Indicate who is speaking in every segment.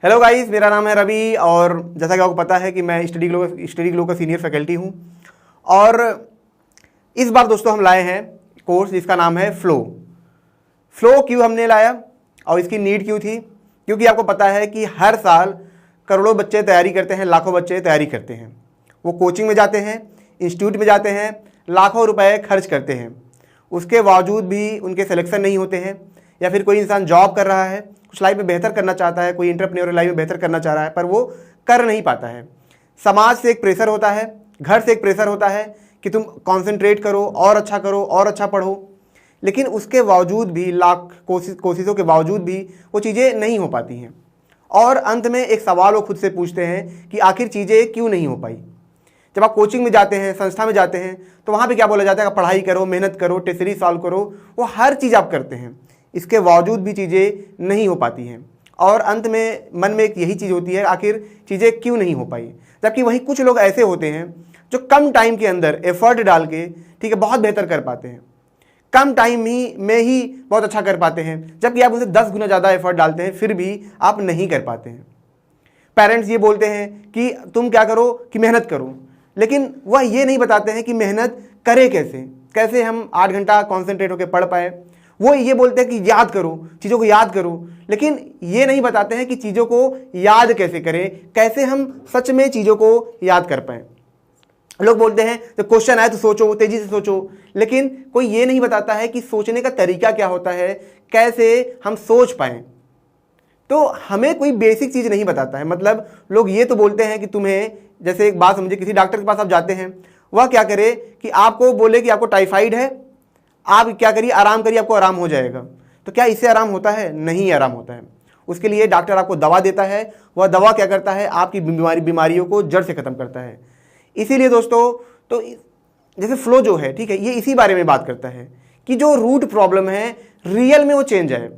Speaker 1: Hello guys, मेरा नाम है रवि और जैसा कि आपको पता है कि मैं स्टडी ग्लो का सीनियर फैकल्टी हूं। और इस बार दोस्तों हम लाए हैं कोर्स जिसका नाम है फ्लो क्यों हमने लाया और इसकी नीड क्यों थी? क्योंकि आपको पता है कि हर साल करोड़ों बच्चे तैयारी करते हैं, लाखों बच्चे तैयारी करते हैं। वो कोचिंग में जाते हैं, इंस्टीट्यूट में जाते हैं, लाखों रुपए खर्च करते हैं, उसके बावजूद भी उनके सिलेक्शन नहीं होते हैं। या फिर कोई इंसान जॉब कर रहा है, कुछ लाइफ में बेहतर करना चाहता है, कोई एंटरप्रेन्योर लाइफ में बेहतर करना चाह रहा है, पर वो कर नहीं पाता है। समाज से एक प्रेशर होता है, घर से एक प्रेशर होता है कि तुम कॉन्सेंट्रेट करो और अच्छा करो और अच्छा पढ़ो, लेकिन उसके बावजूद भी लाख कोशिशों के बावजूद भी वो चीज़ें नहीं हो पाती हैं। और अंत में एक सवाल वो खुद से पूछते हैं कि आखिर चीज़ें क्यों नहीं हो पाई। जब आप कोचिंग में जाते हैं, संस्था में जाते हैं, तो वहाँ पे क्या बोला जाता है कि पढ़ाई करो, मेहनत करो, टेस्ट सीरीज सॉल्व करो, वो हर चीज़ आप करते हैं, इसके बावजूद भी चीज़ें नहीं हो पाती हैं। और अंत में मन में एक यही चीज़ होती है, आखिर चीज़ें क्यों नहीं हो पाई। जबकि वहीं कुछ लोग ऐसे होते हैं जो कम टाइम के अंदर एफर्ट डाल के बहुत बेहतर कर पाते हैं, कम टाइम में ही बहुत अच्छा कर पाते हैं, जबकि आप उनसे 10 गुना ज़्यादा एफर्ट डालते हैं फिर भी आप नहीं कर पाते हैं। पेरेंट्स ये बोलते हैं कि तुम क्या करो कि मेहनत करो, लेकिन वह ये नहीं बताते हैं कि मेहनत करें कैसे हम 8 घंटा कॉन्सेंट्रेट होकर पढ़ पाए। वो ये बोलते हैं कि याद करो, चीज़ों को याद करो, लेकिन ये नहीं बताते हैं कि चीज़ों को याद कैसे करें, कैसे हम सच में चीज़ों को याद कर पाएँ। लोग बोलते हैं तो क्वेश्चन आए तो सोचो, तेजी से सोचो, लेकिन कोई ये नहीं बताता है कि सोचने का तरीका क्या होता है, कैसे हम सोच पाएँ। तो हमें कोई बेसिक चीज़ नहीं बताता है। मतलब लोग ये तो बोलते हैं कि तुम्हें, जैसे एक बात समझे, किसी डॉक्टर के पास आप जाते हैं, वह क्या करे कि आपको बोले कि आपको टाइफाइड है, आप क्या करिए, आराम करिए, आपको आराम हो जाएगा। तो क्या इससे आराम होता है? नहीं आराम होता है। उसके लिए डॉक्टर आपको दवा देता है, वह दवा क्या करता है, आपकी बीमारियों को जड़ से ख़त्म करता है। इसीलिए दोस्तों, तो जैसे फ्लो जो है, ठीक है, ये इसी बारे में बात करता है कि जो रूट प्रॉब्लम है रियल में वो चेंज है।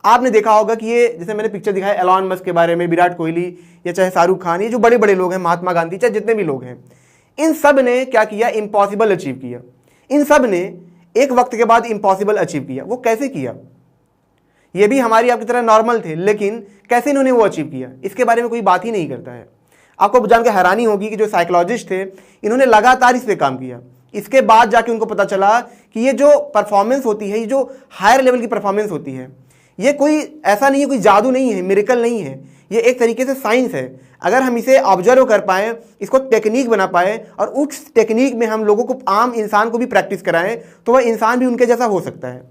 Speaker 1: आपने देखा होगा कि ये, जैसे मैंने पिक्चर दिखाया एलॉन मस्क के बारे में, विराट कोहली या चाहे शाहरुख खान, ये जो बड़े बड़े लोग हैं, महात्मा गांधी, चाहे जितने भी लोग हैं, इन सब ने क्या किया, इम्पॉसिबल अचीव किया। इन सब ने एक वक्त के बाद इम्पॉसिबल अचीव किया। वो कैसे किया? ये भी हमारी आपकी तरह नॉर्मल थे, लेकिन कैसे इन्होंने वो अचीव किया, इसके बारे में कोई बात ही नहीं करता है। आपको जानकर हैरानी होगी कि जो साइकोलॉजिस्ट थे, इन्होंने लगातार इस पे काम किया। इसके बाद जाके उनको पता चला कि ये जो परफॉर्मेंस होती है, ये जो हायर लेवल की परफॉर्मेंस होती है, ये कोई ऐसा नहीं है, कोई जादू नहीं है, मिरेकल नहीं है, ये एक तरीके से साइंस है। अगर हम इसे ऑब्जर्व कर पाएँ, इसको टेक्निक बना पाएँ और उस टेक्निक में हम लोगों को, आम इंसान को भी प्रैक्टिस कराएं, तो वह इंसान भी उनके जैसा हो सकता है।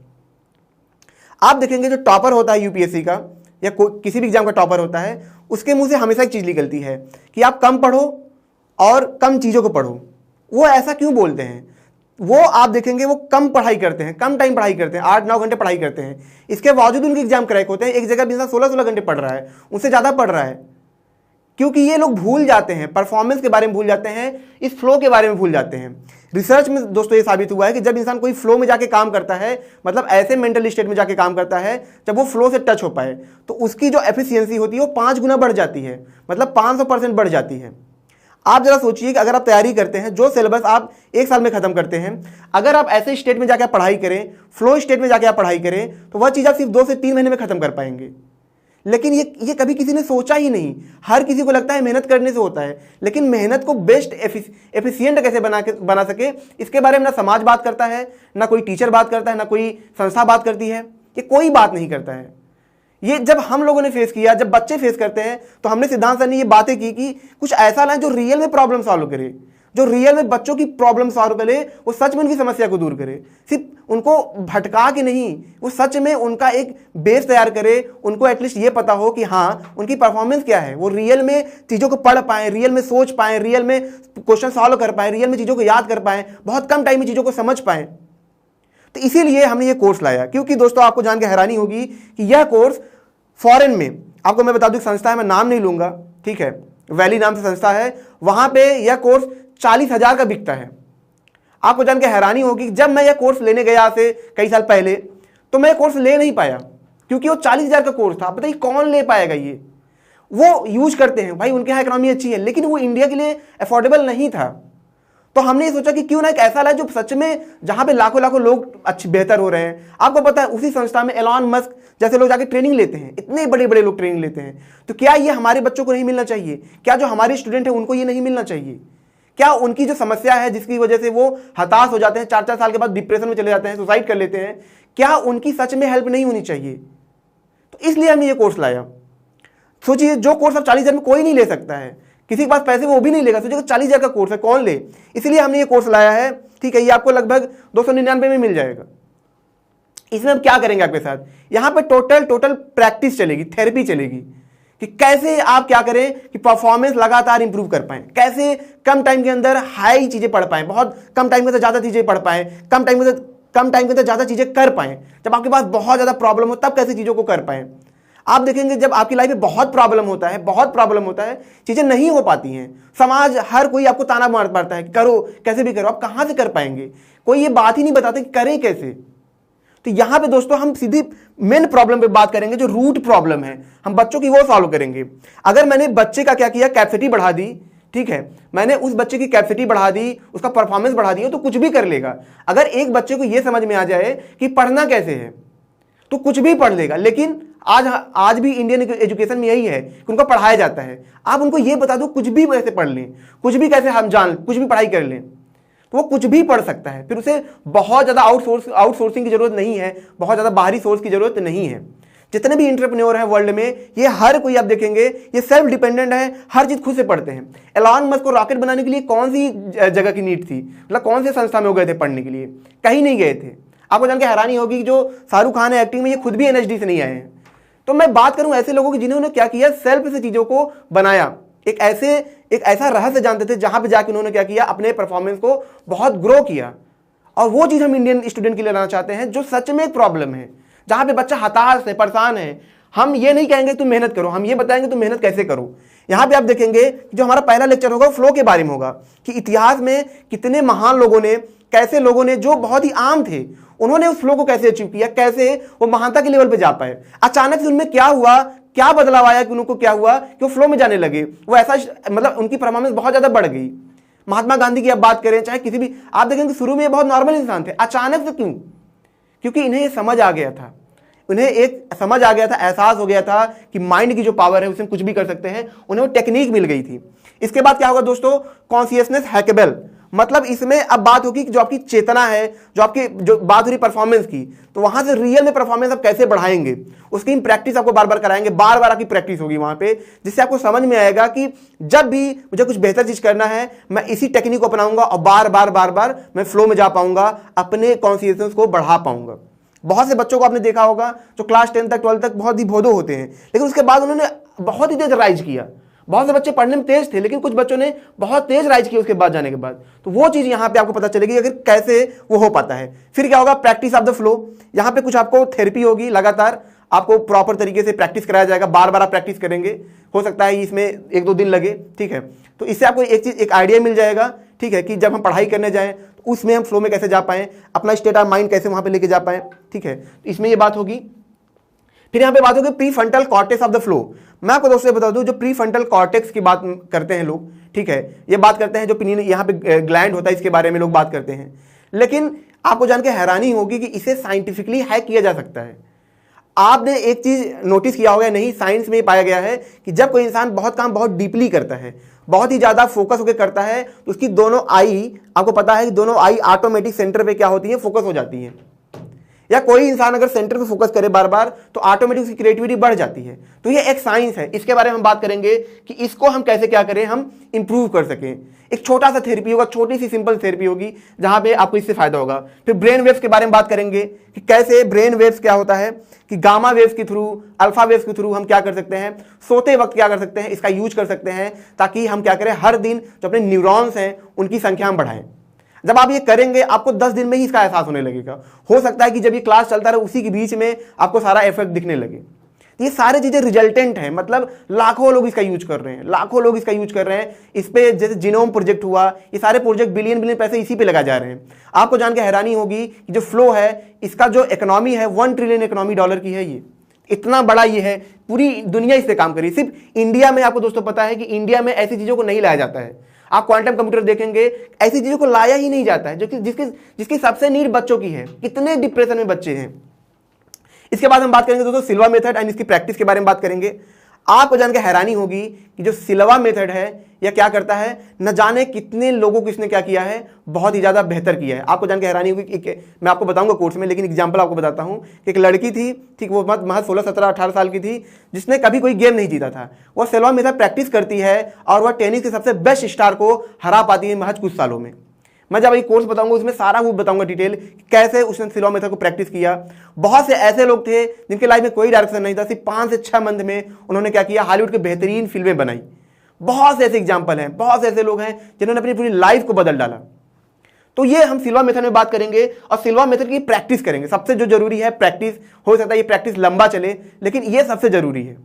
Speaker 1: आप देखेंगे जो टॉपर होता है यूपीएससी का या किसी भी एग्जाम का टॉपर होता है, उसके मुंह से हमेशा एक चीज़ निकलती है कि आप कम पढ़ो और कम चीज़ों को पढ़ो। वो ऐसा क्यों बोलते हैं? वो आप देखेंगे वो कम पढ़ाई करते हैं, कम टाइम पढ़ाई करते हैं, 8-9 घंटे पढ़ाई करते हैं, इसके बावजूद उनके एग्जाम क्रैक होते हैं। एक जगह भी इंसान 16-16 घंटे पढ़ रहा है, उससे ज़्यादा पढ़ रहा है, क्योंकि ये लोग भूल जाते हैं, परफॉर्मेंस के बारे में भूल जाते हैं, इस फ्लो के बारे में भूल जाते हैं। रिसर्च में दोस्तों ये साबित हुआ है कि जब इंसान कोई फ्लो में जाके काम करता है, मतलब ऐसे मेंटल स्टेट में जाके काम करता है जब वो फ्लो से टच हो पाए, तो उसकी जो एफिशिएंसी होती है वो 5 गुना बढ़ जाती है, मतलब 500% बढ़ जाती है। आप जरा सोचिए कि अगर आप तैयारी करते हैं, जो सिलेबस आप 1 साल में खत्म करते हैं, अगर आप ऐसे स्टेट में जाके आप पढ़ाई करें, फ्लो स्टेट में जाके आप पढ़ाई करें, तो वह चीज़ आप सिर्फ 2 से 3 महीने में खत्म कर पाएंगे। लेकिन ये कभी किसी ने सोचा ही नहीं। हर किसी को लगता है मेहनत करने से होता है, लेकिन मेहनत को बेस्ट एफिशिएंट कैसे बना सके, इसके बारे में ना समाज बात करता है, ना कोई टीचर बात करता है, ना कोई संस्था बात करती है, ये कोई बात नहीं करता है। ये जब हम लोगों ने फेस किया, जब बच्चे फेस करते हैं, तो हमने सिद्धांत सर ने ये बातें की कि कुछ ऐसा लाए जो रियल में प्रॉब्लम सॉल्व करे, जो रियल में बच्चों की प्रॉब्लम सॉल्व करे, वो सच में उनकी समस्या को दूर करे, सिर्फ उनको भटका के नहीं, वो सच में उनका एक बेस तैयार करे, उनको एटलीस्ट ये पता हो कि हाँ उनकी परफॉर्मेंस क्या है, वो रियल में चीज़ों को पढ़ पाएँ, रियल में सोच पाएँ, रियल में क्वेश्चन सॉल्व कर पाएँ, रियल में चीज़ों को याद कर पाएँ, बहुत कम टाइम में चीज़ों को समझ पाएँ। तो इसीलिए हमने ये कोर्स लाया। क्योंकि दोस्तों आपको जान के हैरानी होगी कि यह कोर्स फॉरेन में, आपको मैं बता दूं संस्था है, मैं नाम नहीं लूंगा, ठीक है, वैली नाम से संस्था है, वहां पे यह कोर्स 40,000 का बिकता है। आपको जान के हैरानी होगी, जब मैं यह कोर्स लेने गया से कई साल पहले, तो मैं कोर्स ले नहीं पाया, क्योंकि वो 40,000 का कोर्स था। बताइए कौन ले पाएगा ये? वो यूज करते हैं भाई, उनके यहाँ इकोनॉमी अच्छी है, लेकिन वो इंडिया के लिए अफोर्डेबल नहीं था। तो हमने ये सोचा कि क्यों ना एक ऐसा लाए जो सच में, जहां पे लाखों लाखों लोग अच्छे बेहतर हो रहे हैं। आपको पता है उसी संस्था में एलॉन मस्क जैसे लोग जाके ट्रेनिंग लेते हैं, इतने बड़े बड़े लोग ट्रेनिंग लेते हैं। तो क्या ये हमारे बच्चों को नहीं मिलना चाहिए? क्या जो हमारे स्टूडेंट हैं उनको ये नहीं मिलना चाहिए? क्या उनकी जो समस्या है जिसकी वजह से वो हताश हो जाते हैं, 4-4 साल के बाद डिप्रेशन में चले जाते हैं, सुसाइड कर लेते हैं, क्या उनकी सच में हेल्प नहीं होनी चाहिए? तो इसलिए हमने ये कोर्स लाया। सोचिए, जो कोर्स अब 40,000 में कोई नहीं ले सकता है, किसी के पास पैसे वो भी नहीं लेगा। सोचिए 40,000 का कोर्स है, कौन ले? इसलिए हमने ये कोर्स लाया है। ठीक है, ये आपको लगभग 299 में मिल जाएगा। इसमें हम क्या करेंगे आपके साथ, यहाँ पे टोटल प्रैक्टिस चलेगी, थेरेपी चलेगी कि कैसे आप क्या करें कि परफॉर्मेंस लगातार इंप्रूव कर पाएं, कैसे कम टाइम के अंदर हाई चीजें पढ़ पाएं, बहुत कम टाइम के अंदर ज्यादा चीजें पढ़ पाएं, कम टाइम के अंदर ज्यादा चीजें कर पाएं। जब आपके पास बहुत ज्यादा प्रॉब्लम हो तब कैसे चीजों को कर पाएं। आप देखेंगे जब आपकी लाइफ में बहुत प्रॉब्लम होता है, चीजें नहीं हो पाती हैं, समाज हर कोई आपको ताना मारता है, करो कैसे भी करो, आप कहां से कर पाएंगे? कोई ये बात ही नहीं बताते कि करें कैसे। तो यहां पे दोस्तों हम सीधी मेन प्रॉब्लम पे बात करेंगे, जो रूट प्रॉब्लम है, हम बच्चों की वो सॉल्व करेंगे। अगर मैंने बच्चे का क्या किया, कैपेसिटी बढ़ा दी, ठीक है, मैंने उस बच्चे की कैपेसिटी बढ़ा दी, उसका परफॉर्मेंस बढ़ा दिया, तो कुछ भी कर लेगा। अगर एक बच्चे को यह समझ में आ जाए कि पढ़ना कैसे है तो कुछ भी पढ़ लेगा। लेकिन आज भी इंडियन एजुकेशन में यही है कि उनको पढ़ाया जाता है, आप उनको ये बता दो कुछ भी कैसे पढ़ लें, कुछ भी कैसे हम जान, कुछ भी पढ़ाई कर लें, तो वो कुछ भी पढ़ सकता है। फिर उसे बहुत ज़्यादा आउटसोर्सिंग की जरूरत नहीं है, बहुत ज़्यादा बाहरी सोर्स की जरूरत नहीं है। जितने भी एंटरप्रेन्योर हैं वर्ल्ड में, ये हर कोई आप देखेंगे ये सेल्फ डिपेंडेंट है, हर चीज़ खुद से पढ़ते हैं। एलॉन मस्क को रॉकेट बनाने के लिए कौन सी जगह की नीड थी, मतलब कौन से संस्था में वो गए थे पढ़ने के लिए? कहीं नहीं गए थे। आपको जान के हैरानी होगी कि जो शाहरुख खान है एक्टिंग में, ये खुद भी एनएचडी से नहीं आए हैं। तो मैं बात करूं ऐसे लोगों की जिन्होंने क्या किया, सेल्फ से चीज़ों को बनाया, एक ऐसा रहस्य जानते थे जहां पे जाके उन्होंने क्या किया, अपने परफॉर्मेंस को बहुत ग्रो किया। और वो चीज़ हम इंडियन स्टूडेंट के लिए लाना चाहते हैं, जो सच में एक प्रॉब्लम है, जहां पे बच्चा हताश है, परेशान है। हम ये नहीं कहेंगे तुम मेहनत करो, हम ये बताएंगे तुम मेहनत कैसे करो। यहां पे आप देखेंगे जो हमारा पहला लेक्चर होगा फ्लो के बारे में होगा, कि इतिहास में कितने महान लोगों ने, कैसे लोगों ने जो बहुत ही आम थे, उन्होंने उस फ्लो को कैसे अचीव किया, कैसे वो महानता के लेवल पे जा पाए। अचानक से उनमें क्या हुआ, क्या बदलाव आया कि उनको क्या हुआ कि वो फ्लो में जाने लगे, वो ऐसा मतलब उनकी परफॉर्मेंस बहुत ज्यादा बढ़ गई। महात्मा गांधी की आप बात करें, चाहे किसी भी, आप देखेंगे शुरू में बहुत नॉर्मल इंसान थे, अचानक से क्यों? क्योंकि इन्हें ये समझ आ गया था, उन्हें एक समझ आ गया था, एहसास हो गया था कि माइंड की जो पावर है उसमें कुछ भी कर सकते हैं, उन्हें वो टेक्निक मिल गई थी। इसके बाद क्या होगा दोस्तों, कॉन्शियसनेस हैकेबल, मतलब इसमें अब बात होगी कि जो आपकी चेतना है, जो बात हो रही परफॉर्मेंस की, तो वहां से रियल में परफॉर्मेंस आप कैसे बढ़ाएंगे, उसकी प्रैक्टिस आपको बार बार कराएंगे, बार बार आपकी प्रैक्टिस होगी वहां पे, जिससे आपको समझ में आएगा कि जब भी मुझे कुछ बेहतर चीज करना है, मैं इसी टेक्निक को अपनाऊंगा और बार बार मैं फ्लो में जा पाऊंगा, अपने कॉन्शियसनेस को बढ़ा पाऊंगा। बहुत से बच्चों को आपने देखा होगा जो क्लास 10 तक 12 तक बहुत ही भोदो होते हैं, लेकिन उसके बाद उन्होंने बहुत ही तेज राइज किया। बहुत से बच्चे पढ़ने में तेज थे, लेकिन कुछ बच्चों ने बहुत तेज राइज किया उसके बाद जाने के बाद। तो वो चीज यहाँ पे आपको पता चलेगी अगर कैसे वो हो पाता है। फिर क्या होगा, प्रैक्टिस ऑफ द फ्लो। यहाँ पे कुछ आपको थेरेपी होगी, लगातार आपको प्रॉपर तरीके से प्रैक्टिस कराया जाएगा, बार बार आप प्रैक्टिस करेंगे, हो सकता है इसमें 1-2 दिन लगे, ठीक है। तो इससे आपको एक आइडिया मिल जाएगा, ठीक है, कि जब हम पढ़ाई करने जाएं तो उसमें हम फ्लो में कैसे जा पाएं, अपना स्टेट ऑफ माइंड कैसे वहां पे लेके जा पाएं, ठीक है। तो इसमें ये बात होगी। फिर यहाँ पे बात होगी pre frontal cortex of the flow. मैं आपको दोस्तों बता दूं, जो प्री फ्रंटल कॉर्टेक्स की बात करते हैं लोग, ठीक है, ये बात करते हैं जो पिनियन यहाँ पे ग्लैंड होता है, इसके बारे में लोग बात करते हैं। लेकिन आपको जान के हैरानी होगी कि इसे साइंटिफिकली हैक किया जा सकता है। आपने एक चीज नोटिस किया होगा, नहीं, साइंस में पाया गया है कि जब कोई इंसान काम बहुत डीपली करता है, बहुत ही ज्यादा फोकस होकर करता है, तो उसकी दोनों आई, आपको पता है कि दोनों आई ऑटोमेटिक सेंटर पे क्या होती है, फोकस हो जाती है। या कोई इंसान अगर सेंटर पे फोकस करे बार बार, तो ऑटोमेटिक उसकी क्रिएटिविटी बढ़ जाती है। तो ये एक साइंस है, इसके बारे में हम बात करेंगे कि इसको हम कैसे क्या करें, हम इंप्रूव कर सकें। एक छोटा सा थेरेपी होगा, छोटी सी सिंपल थेरेपी होगी, जहां पे आपको इससे फायदा होगा। फिर ब्रेन वेव्स के बारे में बात करेंगे कि कैसे ब्रेन वेव्स क्या होता है, कि गामा वेव्स के थ्रू, अल्फा वेव्स के थ्रू हम क्या कर सकते हैं, सोते वक्त क्या कर सकते हैं, इसका यूज कर सकते हैं, ताकि हम क्या करें, हर दिन जो अपने न्यूरॉन्स हैं उनकी संख्या हम बढ़ाएं। जब आप ये करेंगे, आपको 10 दिन में ही इसका एहसास होने लगेगा। हो सकता है कि जब ये क्लास चलता रहे उसी के बीच में आपको सारा इफेक्ट दिखने लगे। ये सारी चीजें रिजल्टेंट हैं, मतलब लाखों लोग इसका यूज कर रहे हैं, लाखों लोग इसका यूज कर रहे हैं। इस पे जैसे जीनोम प्रोजेक्ट हुआ, ये सारे प्रोजेक्ट बिलियन पैसे इसी पे लगा जा रहे हैं। आपको जान के हैरानी होगी कि जो फ्लो है, इसका जो इकोनॉमी है, $1 ट्रिलियन इकोनॉमी डॉलर की है। ये इतना बड़ा ये है, पूरी दुनिया इस पे काम कर रही है। सिर्फ इंडिया में आपको दोस्तों पता है कि इंडिया में ऐसी चीजों को नहीं लाया जाता है। आप क्वांटम कंप्यूटर देखेंगे, ऐसी चीज़ों को लाया ही नहीं जाता है जो कि जिसकी सबसे नीड बच्चों की है। कितने डिप्रेशन में बच्चे हैं। इसके बाद हम बात करेंगे दोस्तों सिल्वा मेथड एंड इसकी प्रैक्टिस के बारे में बात करेंगे। आपको जानकर हैरानी होगी कि जो सिल्वा मेथड है यह क्या करता है, न जाने कितने लोगों को इसने क्या किया है, बहुत ही ज़्यादा बेहतर किया है। आपको जानकर हैरानी होगी कि मैं आपको बताऊंगा कोर्स में, लेकिन एग्जांपल आपको बताता हूं कि एक लड़की थी, ठीक, वो महज 16, 17, 18 साल की थी, जिसने कभी कोई गेम नहीं जीता था। वह सिल्वा मेथड प्रैक्टिस करती है और वह टेनिस के सबसे बेस्ट स्टार को हरा पाती है महज कुछ सालों में। मैं जब ये कोर्स बताऊंगा उसमें सारा वो बताऊंगा डिटेल कैसे उसने सिल्वा मेथड को प्रैक्टिस किया। बहुत से ऐसे लोग थे जिनके लाइफ में कोई डायरेक्शन नहीं था, सिर्फ 5 से 6 मंथ में उन्होंने क्या किया, हॉलीवुड के बेहतरीन फिल्में बनाई। बहुत से ऐसे एग्जाम्पल हैं, बहुत से ऐसे लोग हैं जिन्होंने अपनी पूरी लाइफ को बदल डाला। तो ये हम सिल्वा मेथड में बात करेंगे और सिल्वा मेथड की प्रैक्टिस करेंगे। सबसे जो जरूरी है प्रैक्टिस, हो सकता है ये प्रैक्टिस लंबा चले लेकिन ये सबसे जरूरी है।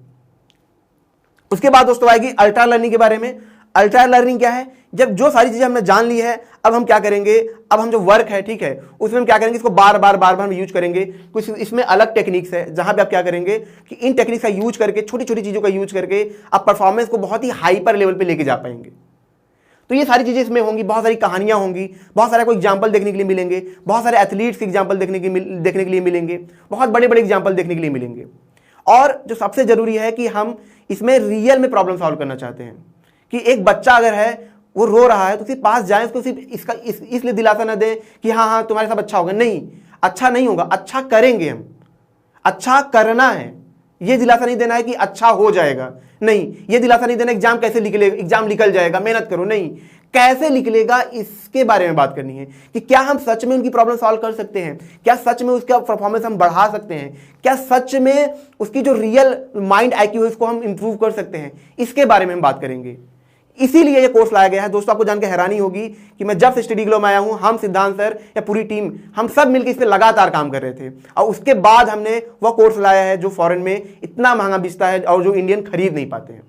Speaker 1: उसके बाद दोस्तों आएगी अल्ट्रा लर्निंग के बारे में। अल्ट्रा लर्निंग क्या है, जब जो सारी चीजें हमने जान ली है अब हम क्या करेंगे, अब हम जो वर्क है, ठीक है, उसमें हम क्या करेंगे, इसको बार बार यूज करेंगे। कुछ इसमें अलग टेक्निक्स है जहां पे आप क्या करेंगे कि इन टेक्निक्स का यूज करके, छोटी छोटी चीजों का यूज करके आप परफॉर्मेंस को बहुत ही हाइपर लेवल पे लेके जा पाएंगे। तो ये सारी चीजें इसमें होंगी, बहुत सारी कहानियां होंगी, बहुत सारे कोई एग्जाम्पल देखने के लिए मिलेंगे, बहुत सारे एथलीट्स के एग्जाम्पल देखने के लिए मिलेंगे, बहुत बड़े बड़े एग्जाम्पल देखने के लिए मिलेंगे। और जो सबसे जरूरी है कि हम इसमें रियल में प्रॉब्लम सॉल्व करना चाहते हैं कि एक बच्चा अगर है वो रो रहा है तो उसके पास जाए, उसको सिर्फ इसलिए दिलासा ना दें कि हाँ तुम्हारे साथ अच्छा होगा। नहीं, अच्छा नहीं होगा, अच्छा करेंगे हम, अच्छा करना है। ये दिलासा नहीं देना है कि अच्छा हो जाएगा, नहीं, ये दिलासा नहीं देना एग्जाम कैसे निकलेगा, एग्जाम निकल जाएगा, मेहनत करो, नहीं, कैसे निकलेगा इसके बारे में बात करनी है कि क्या हम सच में उनकी प्रॉब्लम सॉल्व कर सकते हैं, क्या सच में उसका परफॉर्मेंस हम बढ़ा सकते हैं, क्या सच में उसकी जो रियल माइंड IQ है उसको हम इंप्रूव कर सकते हैं, इसके बारे में हम बात करेंगे। इसीलिए ये कोर्स लाया गया है। दोस्तों आपको जानकर हैरानी होगी कि मैं जब से स्टडी ग्लो में आया हूं, हम सिद्धांत सर या पूरी टीम, हम सब मिलकर इस पे लगातार काम कर रहे थे और उसके बाद हमने वह कोर्स लाया है जो फॉरेन में इतना महंगा बिकता है और जो इंडियन खरीद नहीं पाते हैं।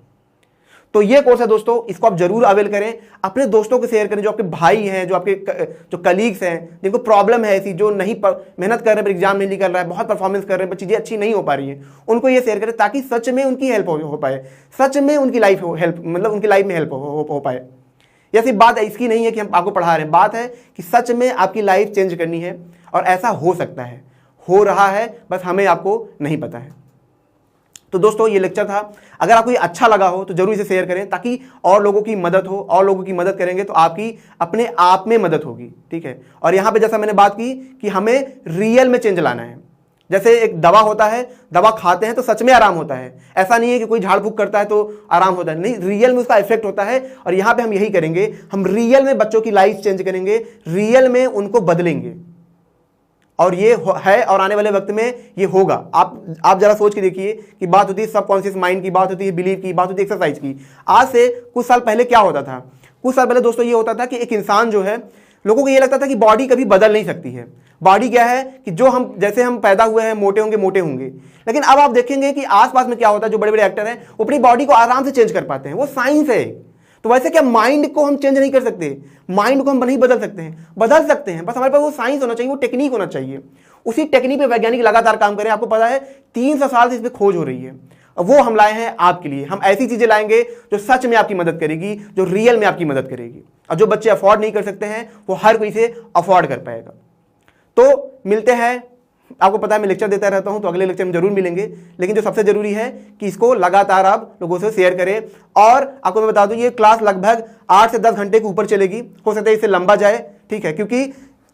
Speaker 1: तो ये कोर्स है दोस्तों, इसको आप जरूर अवेल करें, अपने दोस्तों को शेयर करें, जो आपके भाई हैं, जो आपके जो कलीग्स हैं, जिनको प्रॉब्लम है ऐसी, जो नहीं मेहनत कर रहे हैं पर एग्जाम नहीं निकल रहा है, बहुत परफॉर्मेंस कर रहे हैं पर चीज़ें अच्छी नहीं हो पा रही हैं, उनको ये शेयर करें ताकि सच में उनकी हेल्प हो पाए, सच में उनकी लाइफ उनकी लाइफ में हेल्प हो पाए। या सिर्फ बात इसकी नहीं है कि हम आपको पढ़ा रहे हैं, बात है कि सच में आपकी लाइफ चेंज करनी है और ऐसा हो सकता है, हो रहा है, बस हमें आपको नहीं पता है। तो दोस्तों ये लेक्चर था, अगर आपको ये अच्छा लगा हो तो जरूर इसे शेयर करें ताकि और लोगों की मदद हो, और लोगों की मदद करेंगे तो आपकी अपने आप में मदद होगी, ठीक है। और यहाँ पे जैसा मैंने बात की कि हमें रियल में चेंज लाना है। जैसे एक दवा होता है, दवा खाते हैं तो सच में आराम होता है, ऐसा नहीं है कि कोई झाड़ फूक करता है तो आराम होता है, नहीं, रियल में उसका इफेक्ट होता है। और यहाँ पे हम यही करेंगे, हम रियल में बच्चों की लाइफ चेंज करेंगे, रियल में उनको बदलेंगे, और ये है और आने वाले वक्त में ये होगा। आप जरा सोच के देखिए कि बात होती है सबकॉन्शियस माइंड की, बात होती है बिलीव की, बात होती है एक्सरसाइज की। आज से कुछ साल पहले क्या होता था, कुछ साल पहले दोस्तों ये होता था कि एक इंसान जो है, लोगों को ये लगता था कि बॉडी कभी बदल नहीं सकती है। बॉडी क्या है कि जो हम जैसे हम पैदा हुए हैं मोटे होंगे। लेकिन अब आप देखेंगे कि आसपास में क्या होता है, जो बड़े बड़े एक्टर हैं वो अपनी बॉडी को आराम से चेंज कर पाते हैं, वो साइंस है। तो वैसे क्या माइंड को हम चेंज नहीं कर सकते, माइंड को हम नहीं बदल सकते हैं, बदल सकते हैं, बस हमारे पास वो साइंस होना चाहिए, वो टेक्निक होना चाहिए। उसी टेक्निक पे वैज्ञानिक लगातार काम करें। आपको पता है 300 साल से इस पर खोज हो रही है, वो हम लाए हैं आपके लिए। हम ऐसी चीजें लाएंगे जो सच में आपकी मदद करेगी, जो रियल में आपकी मदद करेगी। और जो बच्चे अफोर्ड नहीं कर सकते हैं वो हर कोई से अफोर्ड कर पाएगा। तो मिलते हैं, आपको पता है मैं लेक्चर देता रहता हूं, तो अगले लेक्चर में जरूर मिलेंगे। लेकिन जो सबसे जरूरी है कि इसको लगातार आप लोगों से शेयर करें। और आपको मैं बता दूं ये क्लास लगभग 8 से 10 घंटे के ऊपर चलेगी, हो सकता है इससे लंबा जाए, ठीक है, क्योंकि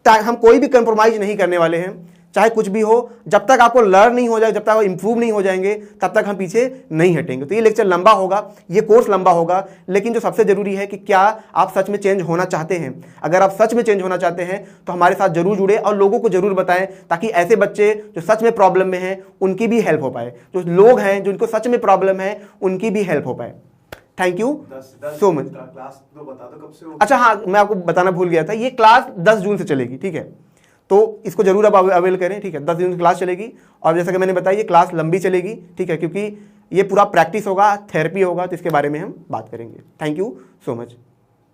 Speaker 1: हम कोई भी कंप्रोमाइज नहीं करने वाले हैं, चाहे कुछ भी हो। जब तक आपको लर्न नहीं हो जाए, जब तक आप इंप्रूव नहीं हो जाएंगे, तब तक हम पीछे नहीं हटेंगे। तो ये लेक्चर लंबा होगा, ये कोर्स लंबा होगा, लेकिन जो सबसे जरूरी है कि क्या आप सच में चेंज होना चाहते हैं। अगर आप सच में चेंज होना चाहते हैं तो हमारे साथ जरूर जुड़े और लोगों को जरूर बताएं, ताकि ऐसे बच्चे जो सच में प्रॉब्लम में हैं उनकी भी हेल्प हो पाए, जो लोग हैं जिनको सच में प्रॉब्लम है उनकी भी हेल्प हो पाए। Thank you so much.
Speaker 2: Class तो बता दो कब से होगी?
Speaker 1: अच्छा हाँ, मैं आपको बताना भूल गया था, ये क्लास 10 जून से चलेगी, ठीक है। तो इसको जरूर आप अवेल करें, ठीक है। 10 दिन की क्लास चलेगी और जैसा कि मैंने बताया ये क्लास लंबी चलेगी, ठीक है, क्योंकि ये पूरा प्रैक्टिस होगा, थेरेपी होगा, तो इसके बारे में हम बात करेंगे। Thank you so much.